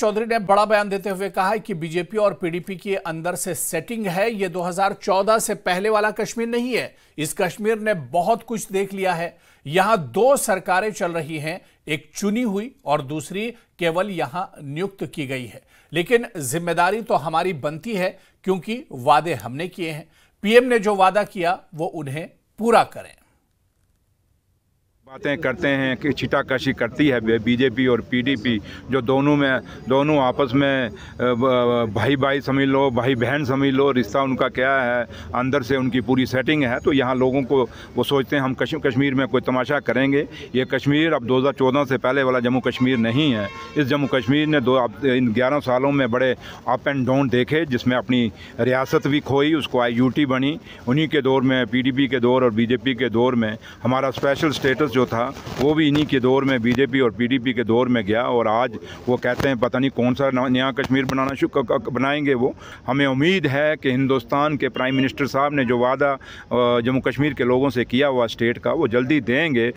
चौधरी ने बड़ा बयान देते हुए कहा है कि बीजेपी और पीडीपी के अंदर से सेटिंग है। ये 2014 से पहले वाला कश्मीर नहीं है। इस कश्मीर ने बहुत कुछ देख लिया है। यहां दो सरकारें चल रही हैं, एक चुनी हुई और दूसरी केवल यहां नियुक्त की गई है। लेकिन जिम्मेदारी तो हमारी बनती है, क्योंकि वादे हमने किए हैं। पीएम ने जो वादा किया वो उन्हें पूरा करें। बातें करते हैं कि छीटाकशी करती है बीजेपी और पीडीपी, जो दोनों आपस में भाई भाई समझ लो, भाई बहन समझ लो, रिश्ता उनका क्या है, अंदर से उनकी पूरी सेटिंग है। तो यहाँ लोगों को वो सोचते हैं हम कश्मीर में कोई तमाशा करेंगे। ये कश्मीर अब 2014 से पहले वाला जम्मू कश्मीर नहीं है। इस जम्मू कश्मीर ने इन 11 सालों में बड़े अप एंड डाउन देखे, जिसमें अपनी रियासत भी खोई, उसको आईयूटी बनी। उन्हीं के दौर में, पीडीपी के दौर और बीजेपी के दौर में हमारा स्पेशल स्टेटस था वो भी इन्हीं के दौर में, बीजेपी और पीडीपी के दौर में गया। और आज वो कहते हैं पता नहीं कौन सा नया कश्मीर बनाएंगे। वो हमें उम्मीद है कि हिंदुस्तान के प्राइम मिनिस्टर साहब ने जो वादा जम्मू कश्मीर के लोगों से किया हुआ स्टेट का, वो जल्दी देंगे।